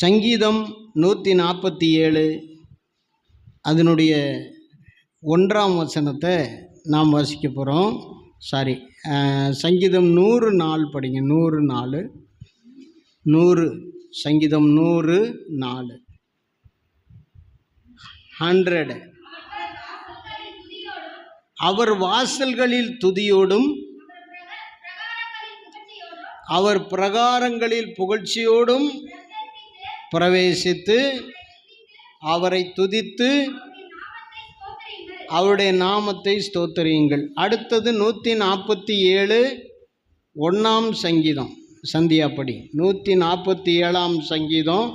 சங்கீதம் 147 அதனுடைய 1ஆம் வசனத்தை நாம் வாசிக்க போகிறோம். சங்கீதம் 104 படிங்க. 104 சங்கீதம் 104 100. அவர் வாசல்களில் துதியோடும் அவர் பிரகாரங்களில் புகழ்ச்சியோடும் பிரவேசித்து அவரை துதித்து அவருடைய நாமத்தை ஸ்தோத்திரியுங்கள். அடுத்தது 147 1ஆம் சங்கீதம். சந்தியாப்படி 147ஆம் சங்கீதம்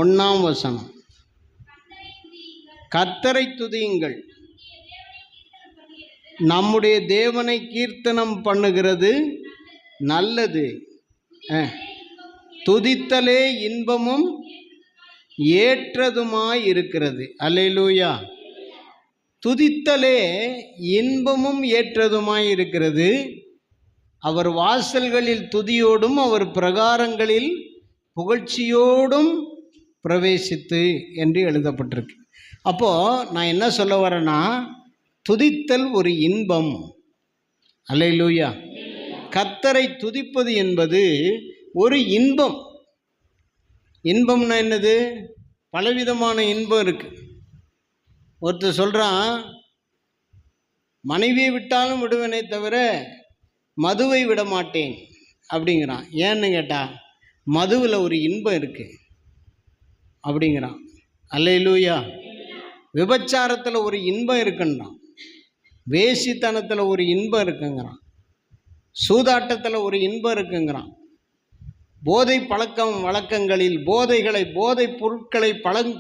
1ஆம் வசனம். கர்த்தரை துதியுங்கள், நம்முடைய தேவனை கீர்த்தனம் பண்ணுகிறது நல்லது. துதித்தலே இன்பமும் ஏற்றதுமாய் இருக்கிறது. அல்லேலூயா. துதித்தலே இன்பமும் ஏற்றதுமாய் இருக்கிறது. அவர் வாசல்களில் துதியோடும் அவர் பிரகாரங்களில் புகழ்ச்சியோடும் பிரவேசித்து என்று எழுதப்பட்டிருக்கு. அப்போது நான் என்ன சொல்ல வரேன்னா, துதித்தல் ஒரு இன்பம். அல்லேலூயா. கர்த்தரை துதிப்பது என்பது ஒரு இன்பம். இன்பம்னா என்னது? பலவிதமான இன்பம் இருக்குது. ஒருத்தர் சொல்கிறான், மனைவியை விட்டாலும் விடுவேனே தவிர மதுவை விட மாட்டேன் அப்படிங்கிறான். ஏன்னு கேட்டால் மதுவில் ஒரு இன்பம் இருக்குது அப்படிங்கிறான். அல்லேலூயா. விபச்சாரத்தில் ஒரு இன்பம் இருக்குன்றான். வேசித்தனத்தில் ஒரு இன்பம் இருக்குங்கிறான். சூதாட்டத்தில் ஒரு இன்பம் இருக்குங்கிறான். போதை வழக்கங்களில் போதை பொருட்களை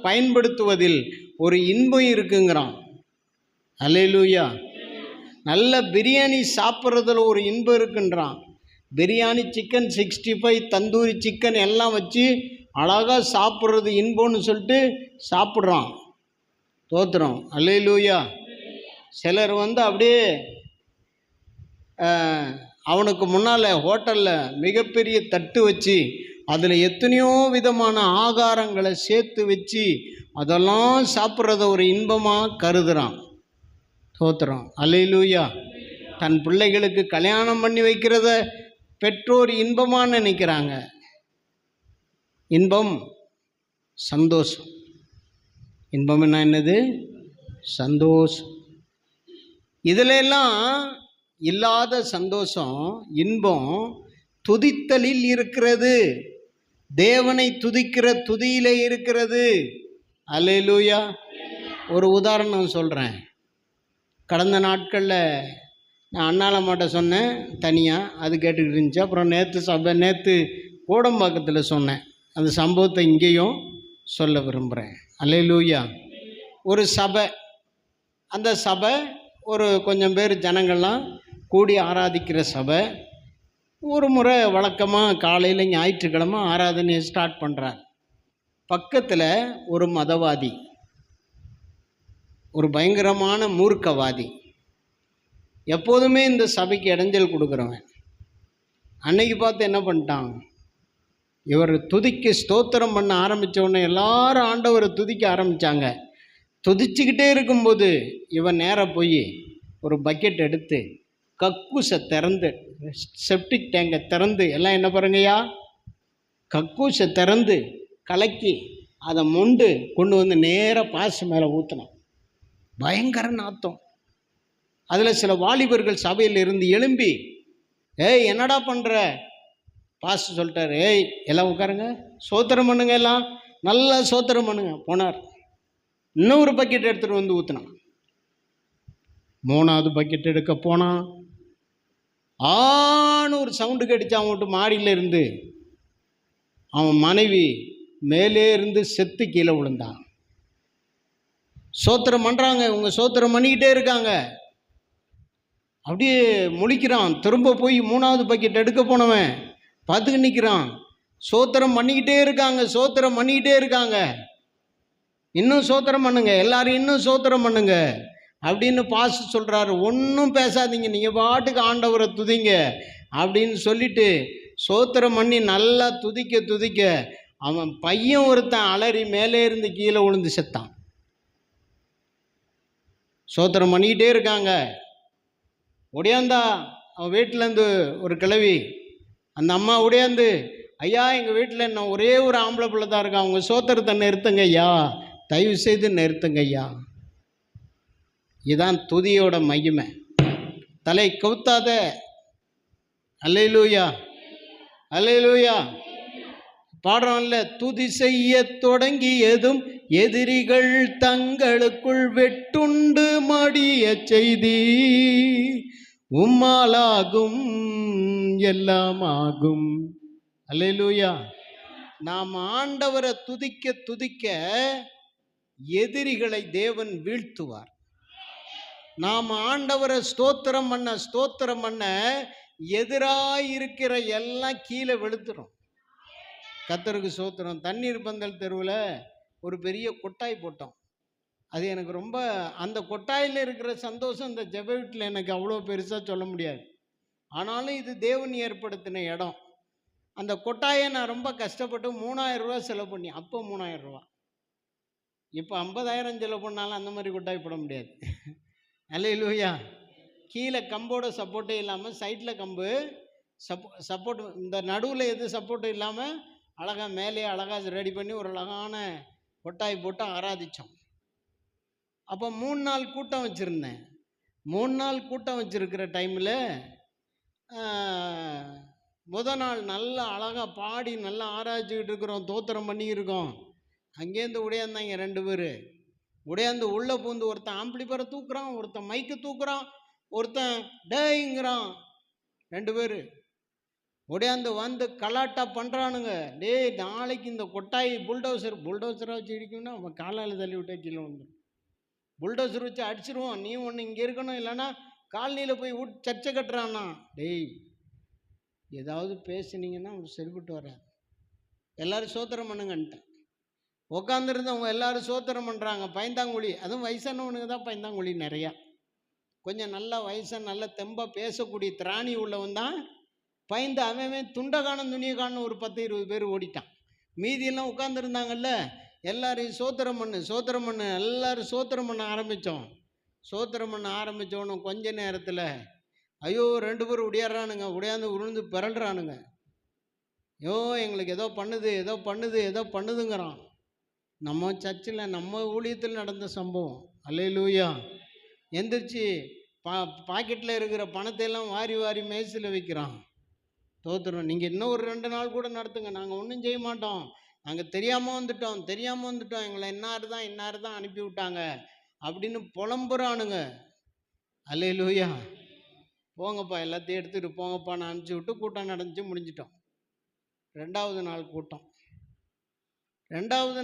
பயன்படுத்துவதில் ஒரு இன்பம் இருக்குங்கிறான். அல்லேலூயா. நல்ல பிரியாணி சாப்பிட்றதுல ஒரு இன்பம் இருக்குன்றான். பிரியாணி, சிக்கன் 65, தந்தூரி சிக்கன் எல்லாம் வச்சு அழகாக சாப்பிட்றது இன்பம்னு சொல்லிட்டு சாப்பிட்றான். தோத்துறோம். அல்லேலூயா. சிலர் அப்படியே அவனுக்கு முன்னால் ஹோட்டலில் மிகப்பெரிய தட்டு வச்சு அதில் எத்தனையோ விதமான ஆகாரங்களை சேர்த்து வச்சு அதெல்லாம் சாப்பிட்றத ஒரு இன்பமாக கருதுகிறான். தோத்துறோம். அல்லேலூயா. தன் பிள்ளைகளுக்கு கல்யாணம் பண்ணி வைக்கிறத பெற்றோர் இன்பமாக நினைக்கிறாங்க. இன்பம் சந்தோஷம். இன்பம் என்ன? என்னது? சந்தோஷம். இதில் எல்லாம் இல்லாத சந்தோஷம், இன்பம் துதித்தலில் இருக்கிறது. தேவனை துதிக்கிற துதியிலே இருக்கிறது. அல்லேலூயா. ஒரு உதாரணம் சொல்கிறேன். கடந்த நாட்களில் நான் அண்ணாலம்மாட்ட சொன்னேன் தனியாக, அது கேட்டுக்கிட்டு இருந்துச்சு. அப்புறம் நேற்று கோடம்பாக்கத்தில் சொன்னேன். அந்த சம்பவத்தை இங்கேயும் சொல்ல விரும்புகிறேன். அல்லேலூயா. ஒரு சபை, அந்த சபை ஒரு கொஞ்சம் பேர் ஜனங்கள்லாம் கூடி ஆராதிக்கிற சபை. ஒரு முறை வழக்கமாக காலையில் ஞாயிற்றுக்கிழமை ஆராதனையை ஸ்டார்ட் பண்ணுறார். பக்கத்தில் ஒரு மதவாதி, ஒரு பயங்கரமான மூர்க்கவாதி, எப்போதுமே இந்த சபைக்கு இடைஞ்சல் கொடுக்குறவன். அன்னைக்கு பார்த்து என்ன பண்ணிட்டான், இவர் துதிக்க ஸ்தோத்திரம் பண்ண ஆரம்பித்த உடனே எல்லாரும் ஆண்டவரை துதிக்க ஆரம்பித்தாங்க. துதிச்சுக்கிட்டே இருக்கும்போது இவன் நேராக போய் ஒரு பக்கெட் எடுத்து கக்கூசை திறந்து, செப்டிக் டேங்கை திறந்து, எல்லாம் என்ன பாருங்கய்யா, கக்கூசை திறந்து கலக்கி அதை மொண்டு கொண்டு வந்து நேராக பாசு மேலே ஊற்றினான். பயங்கர நாத்தம். அதில் சில வாலிபர்கள் சபையில் இருந்து எழும்பி, ஏய் என்னடா பண்ணுற? பாசு சொல்லிட்டார், ஏய் எல்லாம் உட்காருங்க, சோத்திரம் பண்ணுங்க, எல்லாம் நல்லா சோத்திரம் பண்ணுங்க. போனார். இன்னொரு பக்கெட் எடுத்துகிட்டு வந்து ஊற்றினான். 3ஆவது பக்கெட் எடுக்க போனான். ஒரு சவுண்டு கடிச்சு அவன் விட்டு மாடியில் இருந்து அவன் மனைவி மேலே இருந்து செத்து கீழே விழுந்தான். சோத்திரம் பண்ணுறாங்க, இவங்க சோத்திரம் பண்ணிக்கிட்டே இருக்காங்க. அப்படியே முழிக்கிறான். திரும்ப போய் 3ஆவது பக்கெட் எடுக்க போனவன் பார்த்துக்கு நிற்கிறான். சோத்திரம் பண்ணிக்கிட்டே இருக்காங்க. இன்னும் சோத்திரம் பண்ணுங்க, எல்லாரும் இன்னும் சோத்திரம் பண்ணுங்க அப்படின்னு பாஸ் சொல்கிறாரு. ஒன்றும் பேசாதீங்க, நீங்கள் பாட்டுக்கு ஆண்டவரை துதிங்க அப்படின்னு சொல்லிட்டு சோத்திரம் பண்ணி நல்லா துதிக்க அவன் பையன் ஒருத்தன் அலறி மேலே இருந்து கீழே விழுந்து செத்தான். சோத்திரம் பண்ணிக்கிட்டே இருக்காங்க. ஒடியாந்தா அவன் வீட்டிலேருந்து ஒரு கிழவி, அந்த அம்மா ஒடியாந்து, ஐயா எங்கள் வீட்டில் நான் ஒரே ஒரு ஆம்பளை பிள்ளை தான் இருக்கான், அவங்க சோத்திரத்தை நிறுத்துங்க ஐயா, தயவு செய்து நிறுத்துங்க ஐயா. இதுதான் துதியோட மகிமை. தலை கவுத்தாத. அல்லேலூயா, அல்லேலூயா. பாடுறோம்ல, துதி செய்ய தொடங்கியதும் எதிரிகள் தங்களுக்குள் வெட்டுண்டு மடிய செய்தி, உம்மாலாகும் எல்லாமாகும். அல்லேலூயா. நாம் ஆண்டவரை துதிக்க துதிக்க எதிரிகளை தேவன் வீழ்த்துவார். நாம் ஆண்டவரை ஸ்தோத்திரம் பண்ண எதிராக இருக்கிற எல்லாம் கீழே வெளுத்துரும். கர்த்தருக்கு ஸ்தோத்திரம். தண்ணீர் பந்தல் தெருவில் ஒரு பெரிய கொட்டாய் போட்டோம். அது எனக்கு ரொம்ப, அந்த கொட்டாயில் இருக்கிற சந்தோஷம் இந்த ஜெப வீட்டில் எனக்கு அவ்வளோ பெருசாக சொல்ல முடியாது. ஆனாலும் இது தேவன் ஏற்படுத்தின இடம். அந்த கொட்டாயை நான் ரொம்ப கஷ்டப்பட்டு 3000 ரூபா செலவு பண்ணி, அப்போ 3000 ரூபா, இப்போ 50,000 செலவு பண்ணாலும் அந்த மாதிரி கொட்டாய் போட முடியாது. அல்லேலூயா. கீழே கம்போட சப்போர்ட்டே இல்லாமல் சைட்டில் கம்பு சப்போர்ட், இந்த நடுவில் எது சப்போர்ட்டும் இல்லாமல் அழகாக மேலே அழகாக ரெடி பண்ணி ஒரு அழகான கொட்டாய் போட்டு ஆராதித்தோம். அப்போ 3 நாள் கூட்டம் வச்சுருந்தேன். 3 நாள் கூட்டம் வச்சுருக்கிற டைமில் முதல் நாள் நல்லா அழகாக பாடி நல்லா ஆராய்ச்சிக்கிட்டு இருக்கிறோம், தோத்திரம் பண்ணிக்கிருக்கோம். அங்கேருந்து உடையாந்தாங்க 2 பேர். உடையாந்து உள்ளே பூந்து ஒருத்தன் ஆம்பிளிபரை தூக்குறான், ஒருத்தன் மைக்கு தூக்குறான், ஒருத்தன் டேங்கிறான். 2 பேர் உடையாந்து வந்து கலாட்டா பண்ணுறானுங்க. டேய் நாளைக்கு இந்த கொட்டாய் புல்டோசராக வச்சு இடிக்கணும்னா அவன் காலால் தள்ளி விட்டே கீழே வந்துடும். புல்டோசர் வச்சு அடிச்சிருவோம், நீ ஒன்று இங்கே இருக்கணும், இல்லைன்னா காலனியில் போய் சர்ச்சை கட்டுறான்னா. டேய் ஏதாவது பேசுனீங்கன்னா அவன் சரிபட்டு வராது. எல்லோரும் சோத்திரம் பண்ணுங்கன்ட்டேன். உட்காந்துருந்தவங்க எல்லோரும் சோத்திரம் பண்ணுறாங்க. பயந்தாங்குழி, அதுவும் வயசானவனுக்கு தான் பயந்தாங்குழி நிறையா. கொஞ்சம் நல்லா வயசாக நல்ல தெம்பாக பேசக்கூடிய திராணி உள்ளவன் தான் பயந்து அவன் துண்டகானம் துணியகானம் ஒரு 10-20 பேர் ஓடிட்டான். மீதியெல்லாம் உட்காந்துருந்தாங்கல்ல, எல்லாரையும் சோத்திரம் பண்ணு எல்லோரும் சோத்திரம் பண்ண ஆரம்பித்தோம். சோத்திரம் பண்ண ஆரம்பித்தோன்னு கொஞ்ச நேரத்தில் ஐயோ 2 பேர் உடையாடுறானுங்க, உடையாந்து உருண்டு பிறல்றானுங்க. ஐயோ எங்களுக்கு ஏதோ பண்ணுதுங்கிறான். நம்ம சர்ச்சில் நம்ம ஊழியத்தில் நடந்த சம்பவம். அல்லேலூயா. எந்திரிச்சு பாக்கெட்டில் இருக்கிற பணத்தை எல்லாம் வாரி வாரி மேய்ச்சில் வைக்கிறான். தோத்துறோம். நீங்கள் இன்னும் ஒரு 2 நாள் கூட நடத்துங்க, நாங்கள் ஒன்றும் செய்ய மாட்டோம், நாங்கள் தெரியாமல் வந்துட்டோம், எங்களை இன்னார் தான் அனுப்பி விட்டாங்க அப்படின்னு புலம்புறானுங்க. அல்லேலூயா. போங்கப்பா எல்லாத்தையும் எடுத்துகிட்டு போங்கப்பா நான் அனுப்பிச்சி விட்டு கூட்டம் நடந்துச்சு, முடிஞ்சிட்டோம். 2வது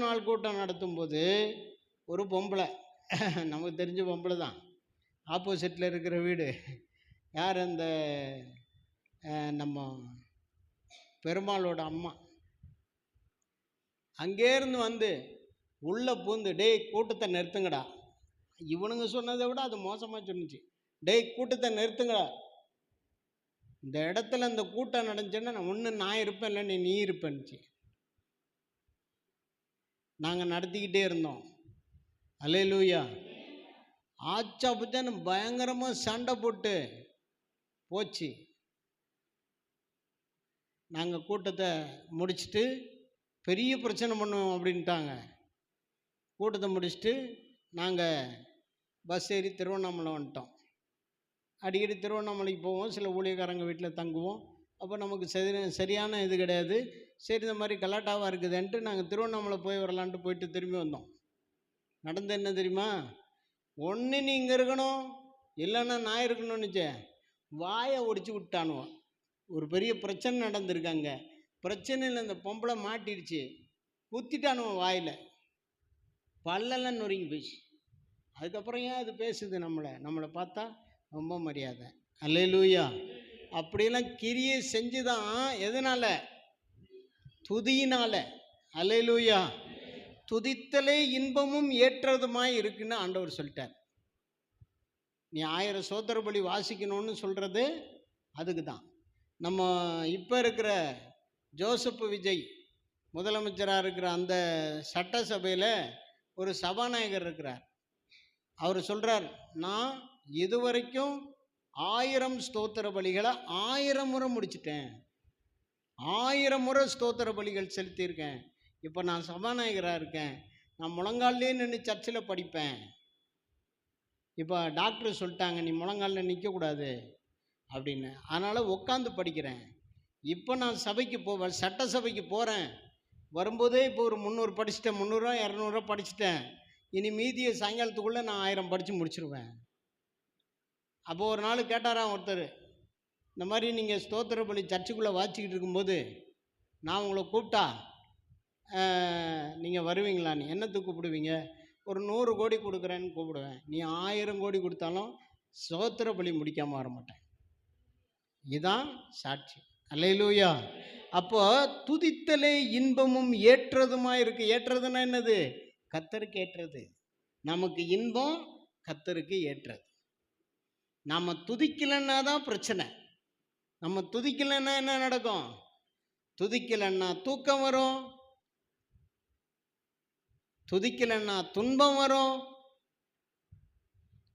நாள் கூட்டம் நடத்தும்போது ஒரு பொம்பளை, நமக்கு தெரிஞ்ச பொம்பளை தான், ஆப்போசிட்டில் இருக்கிற வீடு. யார்? அந்த நம்ம பெருமாளோட அம்மா. அங்கேருந்து வந்து உள்ளே பூந்து, டேய் கூட்டத்தை நிறுத்துங்கடா. இவனுங்க சொன்னதை விட அது மோசமாக சொன்னிச்சு. டேய் கூட்டத்தை நிறுத்துங்கடா, இந்த இடத்துல இந்த கூட்டம் நடந்துச்சுன்னா ஒன்று நான் இருப்பேன், இல்லை நீ இருப்பேன்னுச்சு. நாங்கள் நடத்திக்கிட்டே இருந்தோம். அல்லேலூயா. ஆச்சா புச்சான்னு பயங்கரமாக சண்டை போட்டு போச்சு. நாங்கள் கூட்டத்தை முடிச்சுட்டு பெரிய பிரச்சனை பண்ணுவோம் அப்படின்ட்டாங்க. கூட்டத்தை முடிச்சுட்டு நாங்கள் பஸ் ஏறி திருவண்ணாமலை வந்துட்டோம். அடிக்கடி திருவண்ணாமலைக்கு போவோம், சில ஊழியக்காரங்க வீட்டில் தங்குவோம். அப்போ நமக்கு சரியான இது கிடையாது. சரி இந்த மாதிரி கலாட்டாவாக இருக்குதுன்ட்டு நாங்கள் திருவண்ணாமலை போய் வரலான்ட்டு போயிட்டு திரும்பி வந்தோம். நடந்து என்ன தெரியுமா? ஒன்று நீ இங்கே இருக்கணும், இல்லைன்னா நான் இருக்கணும்னுச்சே, வாயை ஒடிச்சு விட்டானுவோம். ஒரு பெரிய பிரச்சனை நடந்திருக்காங்க. பிரச்சனையில் இந்த பொம்பளை மாட்டிடுச்சு, குத்திட்டானுவோம் வாயில், பல்லெல்லாம் நொறுங்கி போயிடுச்சு. அதுக்கப்புறம் ஏன் அது பேசுது? நம்மளை பார்த்தா ரொம்ப மரியாதை. அல்லேலூயா. அப்படியெல்லாம் கிரியை செஞ்சு தான். எதனால? துதியினால. அல்லேலூயா. துதித்தலே இன்பமும் ஏற்றதுமாய் இருக்குன்னு ஆண்டவர் சொல்லிட்டார். நீ 1000 சோத்திர பலி வாசிக்கணும்னு சொல்கிறது அதுக்கு தான். நம்ம இப்போ இருக்கிற ஜோசப் விஜய் முதலமைச்சராக இருக்கிற அந்த சட்டசபையில் ஒரு சபாநாயகர் இருக்கிறார். அவர் சொல்கிறார், நான் இதுவரைக்கும் 1000 ஸ்தோத்திர பலிகளை 1000 முறை முடிச்சிட்டேன், 1000 முறை ஸ்தோத்திர பலிகள் செலுத்தியிருக்கேன். இப்போ நான் சபாநாயகராக இருக்கேன், நான் முழங்கால்லே நின்று சர்ச்சில் படிப்பேன். இப்போ டாக்டர் சொல்லிட்டாங்க நீ முழங்காலில் நிற்கக்கூடாது அப்படின்னு, அதனால் உட்காந்து படிக்கிறேன். இப்போ நான் சபைக்கு போவேன், சட்டசபைக்கு போகிறேன், வரும்போதே இப்போ ஒரு 300 படிச்சுட்டேன், 300 200 படிச்சுட்டேன், இனி மீதியை சாயங்காலத்துக்குள்ளே நான் 1000 படித்து முடிச்சிருவேன். அப்போது ஒரு நாள் கேட்டாராம் ஒருத்தர், இந்த மாதிரி நீங்கள் ஸ்தோத்திர பலி சர்ச்சுக்குள்ளே வாச்சிக்கிட்டு இருக்கும்போது நான் உங்களை கூப்பிட்டா நீங்கள் வருவீங்களான்னு. என்னத்துக்கு கூப்பிடுவீங்க? ஒரு 100 கோடி கொடுக்குறேன்னு கூப்பிடுவேன். நீ 1000 கோடி கொடுத்தாலும் ஸ்தோத்திர பலி முடிக்காமல் வர மாட்டேன். இதுதான் சாட்சி. அல்லேலூயா. அப்போ துதித்தலே இன்பமும் ஏற்றதுமாக இருக்குது. ஏற்றதுன்னா என்னது? கர்த்தருக்கு ஏற்றது. நமக்கு இன்பம் கர்த்தருக்கு ஏற்றது. நாம் துதிக்கலைன்னா தான் பிரச்சனை. நம்ம துதிக்கலைன்னா என்ன நடக்கும்? துதிக்கலைன்னா தூக்கம் வரும், துதிக்கலைன்னா துன்பம் வரும்,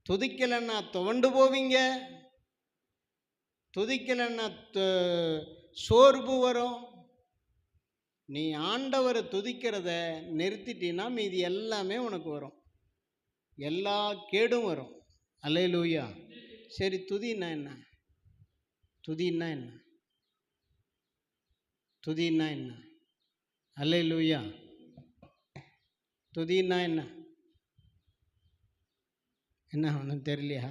துதிக்கலைன்னா துவண்டு போவீங்க, துதிக்கலைன்னா சோர்வு வரும். நீ ஆண்டவரை துதிக்கிறத நிறுத்திட்டீன்னா மீதி எல்லாமே உனக்கு வரும், எல்லா கேடும் வரும். அல்லேலூயா. சரி, துதின்னா என்ன? துதின்னா என்ன? துதின்னா என்ன? அல்லேலூயா. துதின்னா என்ன? என்ன ஒன்றும் தெரியலையா?